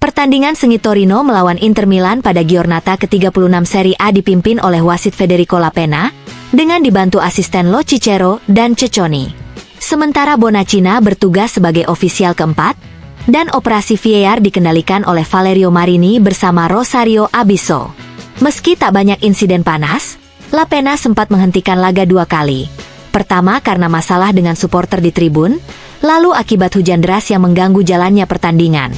Pertandingan sengit Torino melawan Inter Milan pada Giornata ke-36 Serie A dipimpin oleh wasit Federico Lapena, dengan dibantu asisten Lo Cicero dan Ceconi. Sementara Bonacina bertugas sebagai ofisial keempat, dan operasi VAR dikendalikan oleh Valerio Marini bersama Rosario Abiso. Meski tak banyak insiden panas, Lapena sempat menghentikan laga 2 kali. Pertama karena masalah dengan supporter di tribun, lalu akibat hujan deras yang mengganggu jalannya pertandingan.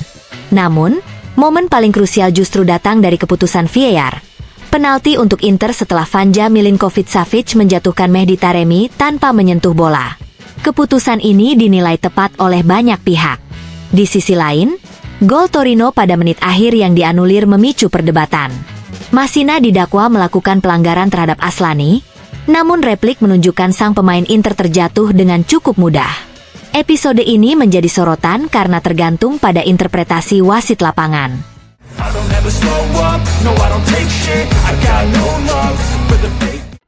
Namun, momen paling krusial justru datang dari keputusan VAR. Penalti untuk Inter setelah Vanja Milinkovic-Savic menjatuhkan Mehdi Taremi tanpa menyentuh bola. Keputusan ini dinilai tepat oleh banyak pihak. Di sisi lain, gol Torino pada menit akhir yang dianulir memicu perdebatan. Masina didakwa melakukan pelanggaran terhadap Aslani, namun replik menunjukkan sang pemain Inter terjatuh dengan cukup mudah. Episode ini menjadi sorotan karena tergantung pada interpretasi wasit lapangan.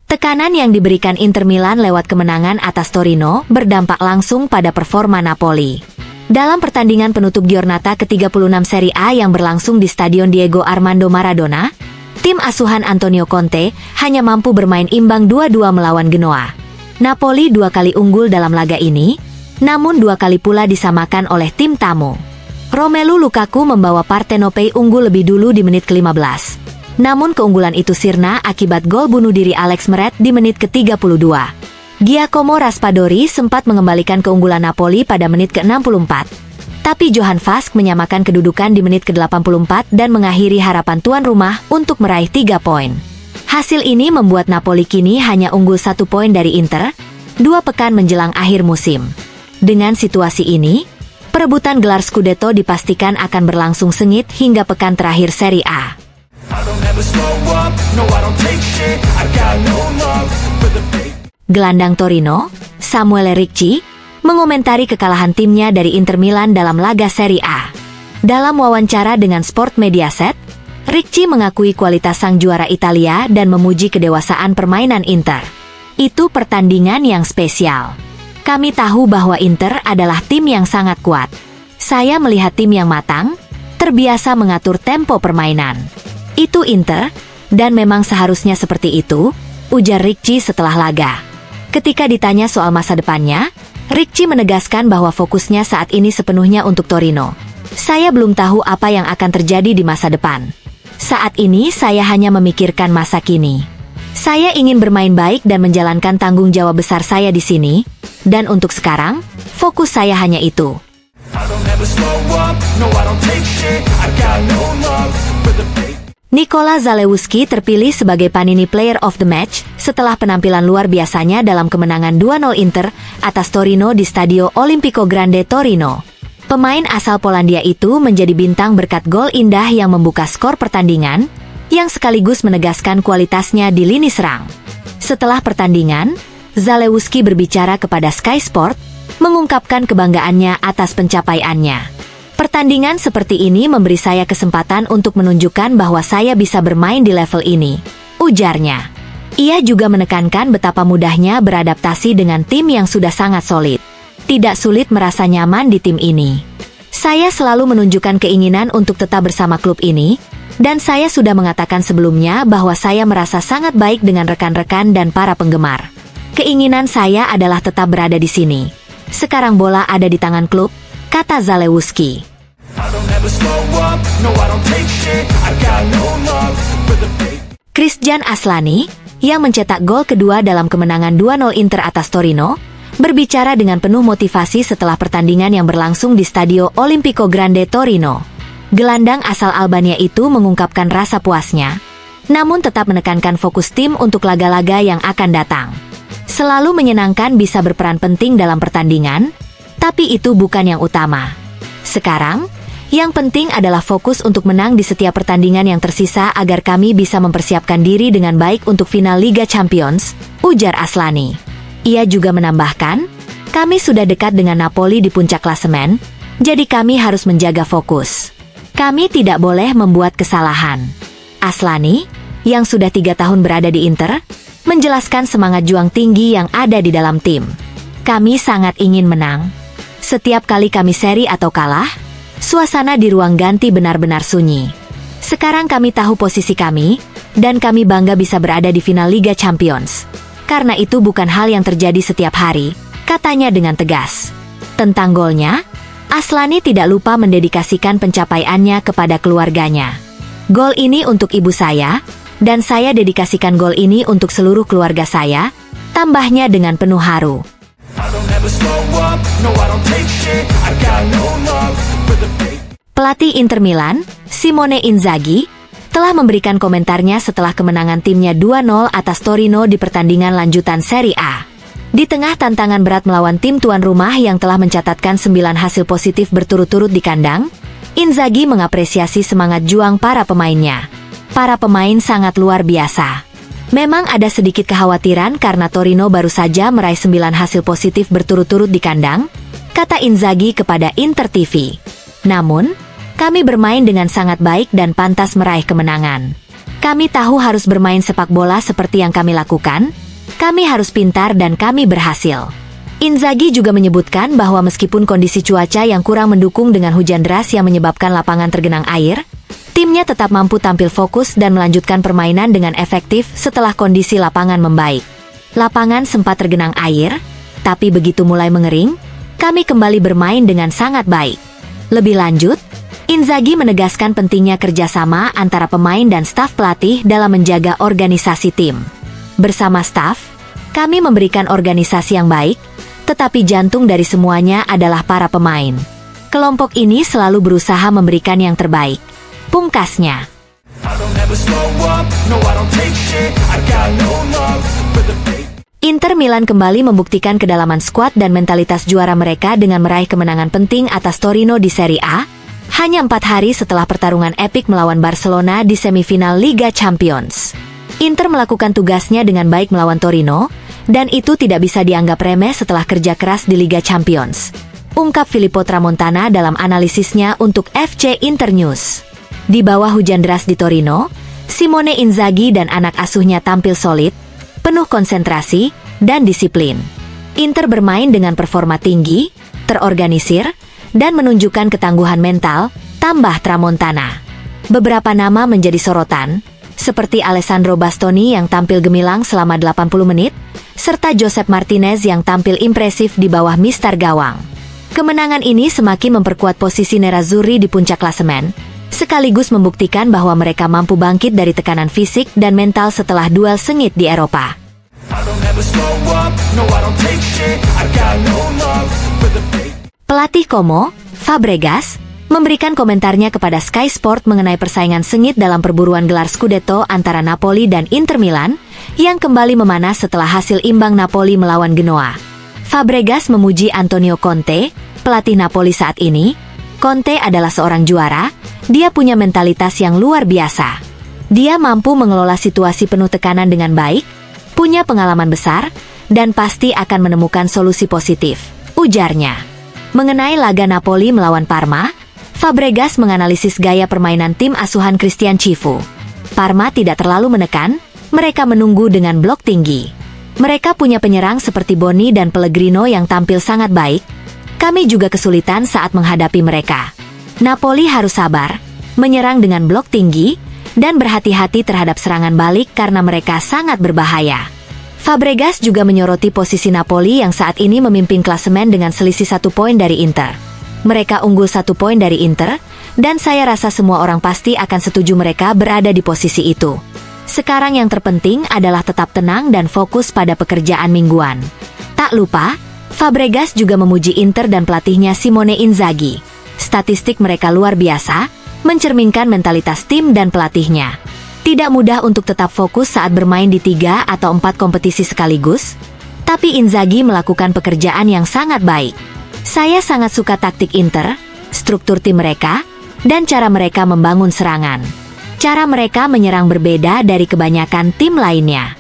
Tekanan yang diberikan Inter Milan lewat kemenangan atas Torino berdampak langsung pada performa Napoli. Dalam pertandingan penutup Giornata ke-36 Serie A yang berlangsung di Stadion Diego Armando Maradona, tim asuhan Antonio Conte hanya mampu bermain imbang 2-2 melawan Genoa. Napoli 2 kali unggul dalam laga ini, namun 2 kali pula disamakan oleh tim tamu. Romelu Lukaku membawa Partenopei unggul lebih dulu di menit ke-15. Namun keunggulan itu sirna akibat gol bunuh diri Alex Meret di menit ke-32. Giacomo Raspadori sempat mengembalikan keunggulan Napoli pada menit ke-64. Tapi Johan Vask menyamakan kedudukan di menit ke-84 dan mengakhiri harapan tuan rumah untuk meraih 3 poin. Hasil ini membuat Napoli kini hanya unggul 1 poin dari Inter, 2 pekan menjelang akhir musim. Dengan situasi ini, perebutan gelar Scudetto dipastikan akan berlangsung sengit hingga pekan terakhir Serie A. Gelandang Torino, Samuel Ricci, mengomentari kekalahan timnya dari Inter Milan dalam laga Serie A. Dalam wawancara dengan Sport Mediaset, Ricci mengakui kualitas sang juara Italia dan memuji kedewasaan permainan Inter. Itu pertandingan yang spesial. Kami tahu bahwa Inter adalah tim yang sangat kuat. Saya melihat tim yang matang, terbiasa mengatur tempo permainan. Itu Inter, dan memang seharusnya seperti itu, ujar Ricci setelah laga. Ketika ditanya soal masa depannya, Ricci menegaskan bahwa fokusnya saat ini sepenuhnya untuk Torino. Saya belum tahu apa yang akan terjadi di masa depan. Saat ini saya hanya memikirkan masa kini. Saya ingin bermain baik dan menjalankan tanggung jawab besar saya di sini, dan untuk sekarang, fokus saya hanya itu. Nikola Zalewski terpilih sebagai Panini Player of the Match setelah penampilan luar biasanya dalam kemenangan 2-0 Inter atas Torino di Stadio Olimpico Grande Torino. Pemain asal Polandia itu menjadi bintang berkat gol indah yang membuka skor pertandingan, yang sekaligus menegaskan kualitasnya di lini serang. Setelah pertandingan, Zalewski berbicara kepada Sky Sport, mengungkapkan kebanggaannya atas pencapaiannya. Pertandingan seperti ini memberi saya kesempatan untuk menunjukkan bahwa saya bisa bermain di level ini, ujarnya. Ia juga menekankan betapa mudahnya beradaptasi dengan tim yang sudah sangat solid. Tidak sulit merasa nyaman di tim ini. Saya selalu menunjukkan keinginan untuk tetap bersama klub ini, dan saya sudah mengatakan sebelumnya bahwa saya merasa sangat baik dengan rekan-rekan dan para penggemar. Keinginan saya adalah tetap berada di sini. Sekarang bola ada di tangan klub, kata Zalewski. Christian Aslani, yang mencetak gol kedua dalam kemenangan 2-0 Inter atas Torino, berbicara dengan penuh motivasi setelah pertandingan yang berlangsung di Stadio Olimpico Grande Torino. Gelandang asal Albania itu mengungkapkan rasa puasnya, namun tetap menekankan fokus tim untuk laga-laga yang akan datang. Selalu menyenangkan bisa berperan penting dalam pertandingan, tapi itu bukan yang utama. Sekarang, yang penting adalah fokus untuk menang di setiap pertandingan yang tersisa agar kami bisa mempersiapkan diri dengan baik untuk final Liga Champions, ujar Aslani. Ia juga menambahkan, kami sudah dekat dengan Napoli di puncak klasemen, jadi kami harus menjaga fokus. Kami tidak boleh membuat kesalahan. Aslani, yang sudah 3 tahun berada di Inter, menjelaskan semangat juang tinggi yang ada di dalam tim. Kami sangat ingin menang. Setiap kali kami seri atau kalah, suasana di ruang ganti benar-benar sunyi. Sekarang kami tahu posisi kami, dan kami bangga bisa berada di final Liga Champions. Karena itu bukan hal yang terjadi setiap hari, katanya dengan tegas. Tentang golnya, Aslani tidak lupa mendedikasikan pencapaiannya kepada keluarganya. Gol ini untuk ibu saya, dan saya dedikasikan gol ini untuk seluruh keluarga saya, tambahnya dengan penuh haru. Pelatih Inter Milan, Simone Inzaghi, telah memberikan komentarnya setelah kemenangan timnya 2-0 atas Torino di pertandingan lanjutan Serie A. Di tengah tantangan berat melawan tim tuan rumah yang telah mencatatkan 9 hasil positif berturut-turut di kandang, Inzaghi mengapresiasi semangat juang para pemainnya. Para pemain sangat luar biasa. Memang ada sedikit kekhawatiran karena Torino baru saja meraih 9 hasil positif berturut-turut di kandang, kata Inzaghi kepada Inter TV. Namun, kami bermain dengan sangat baik dan pantas meraih kemenangan. Kami tahu harus bermain sepak bola seperti yang kami lakukan. Kami harus pintar dan kami berhasil. Inzaghi juga menyebutkan bahwa meskipun kondisi cuaca yang kurang mendukung dengan hujan deras yang menyebabkan lapangan tergenang air, timnya tetap mampu tampil fokus dan melanjutkan permainan dengan efektif setelah kondisi lapangan membaik. Lapangan sempat tergenang air, tapi begitu mulai mengering, kami kembali bermain dengan sangat baik. Lebih lanjut, Inzaghi menegaskan pentingnya kerjasama antara pemain dan staf pelatih dalam menjaga organisasi tim. Bersama staf, kami memberikan organisasi yang baik, tetapi jantung dari semuanya adalah para pemain. Kelompok ini selalu berusaha memberikan yang terbaik. Pungkasnya. Inter Milan kembali membuktikan kedalaman skuad dan mentalitas juara mereka dengan meraih kemenangan penting atas Torino di Serie A, hanya 4 hari setelah pertarungan epik melawan Barcelona di semifinal Liga Champions. Inter melakukan tugasnya dengan baik melawan Torino, dan itu tidak bisa dianggap remeh setelah kerja keras di Liga Champions, ungkap Filippo Tramontana dalam analisisnya untuk FC Internews. Di bawah hujan deras di Torino, Simone Inzaghi dan anak asuhnya tampil solid, penuh konsentrasi, dan disiplin. Inter bermain dengan performa tinggi, terorganisir, dan menunjukkan ketangguhan mental, tambah Tramontana. Beberapa nama menjadi sorotan, seperti Alessandro Bastoni yang tampil gemilang selama 80 menit, serta Josep Martinez yang tampil impresif di bawah mistar gawang. Kemenangan ini semakin memperkuat posisi Nerazzurri di puncak klasemen, sekaligus membuktikan bahwa mereka mampu bangkit dari tekanan fisik dan mental setelah duel sengit di Eropa. Pelatih Como, Fabregas, memberikan komentarnya kepada Sky Sport mengenai persaingan sengit dalam perburuan gelar Scudetto antara Napoli dan Inter Milan, yang kembali memanas setelah hasil imbang Napoli melawan Genoa. Fabregas memuji Antonio Conte, pelatih Napoli saat ini. Conte adalah seorang juara, dia punya mentalitas yang luar biasa. Dia mampu mengelola situasi penuh tekanan dengan baik, punya pengalaman besar, dan pasti akan menemukan solusi positif, ujarnya. Mengenai laga Napoli melawan Parma, Fabregas menganalisis gaya permainan tim asuhan Christian Cifu. Parma tidak terlalu menekan, mereka menunggu dengan blok tinggi. Mereka punya penyerang seperti Boni dan Pellegrino yang tampil sangat baik. Kami juga kesulitan saat menghadapi mereka. Napoli harus sabar, menyerang dengan blok tinggi, dan berhati-hati terhadap serangan balik karena mereka sangat berbahaya. Fabregas juga menyoroti posisi Napoli yang saat ini memimpin klasemen dengan selisih 1 poin dari Inter. Mereka unggul 1 poin dari Inter, dan saya rasa semua orang pasti akan setuju mereka berada di posisi itu. Sekarang yang terpenting adalah tetap tenang dan fokus pada pekerjaan mingguan. Tak lupa, Fabregas juga memuji Inter dan pelatihnya Simone Inzaghi. Statistik mereka luar biasa, mencerminkan mentalitas tim dan pelatihnya. Tidak mudah untuk tetap fokus saat bermain di 3 atau 4 kompetisi sekaligus, tapi Inzaghi melakukan pekerjaan yang sangat baik. Saya sangat suka taktik Inter, struktur tim mereka, dan cara mereka membangun serangan. Cara mereka menyerang berbeda dari kebanyakan tim lainnya.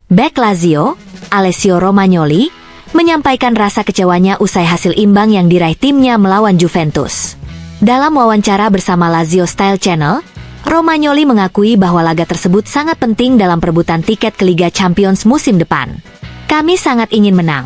Bek Lazio, Alessio Romagnoli, menyampaikan rasa kecewanya usai hasil imbang yang diraih timnya melawan Juventus. Dalam wawancara bersama Lazio Style Channel, Romagnoli mengakui bahwa laga tersebut sangat penting dalam perebutan tiket ke Liga Champions musim depan. Kami sangat ingin menang.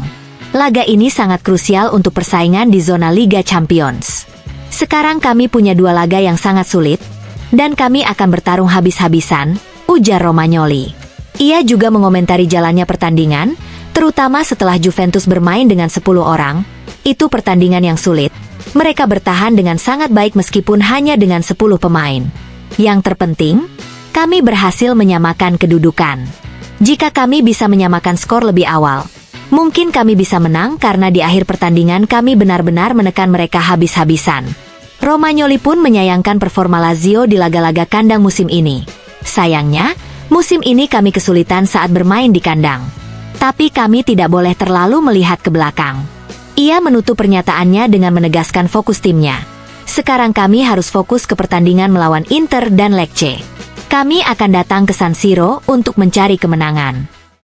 Laga ini sangat krusial untuk persaingan di zona Liga Champions. Sekarang kami punya 2 laga yang sangat sulit, dan kami akan bertarung habis-habisan, ujar Romagnoli. Ia juga mengomentari jalannya pertandingan, terutama setelah Juventus bermain dengan 10 orang. Itu pertandingan yang sulit. Mereka bertahan dengan sangat baik meskipun hanya dengan 10 pemain. Yang terpenting, kami berhasil menyamakan kedudukan. Jika kami bisa menyamakan skor lebih awal, mungkin kami bisa menang karena di akhir pertandingan kami benar-benar menekan mereka habis-habisan. Romagnoli pun menyayangkan performa Lazio di laga-laga kandang musim ini. Sayangnya, musim ini kami kesulitan saat bermain di kandang. Tapi kami tidak boleh terlalu melihat ke belakang. Ia menutup pernyataannya dengan menegaskan fokus timnya. Sekarang kami harus fokus ke pertandingan melawan Inter dan Lecce. Kami akan datang ke San Siro untuk mencari kemenangan.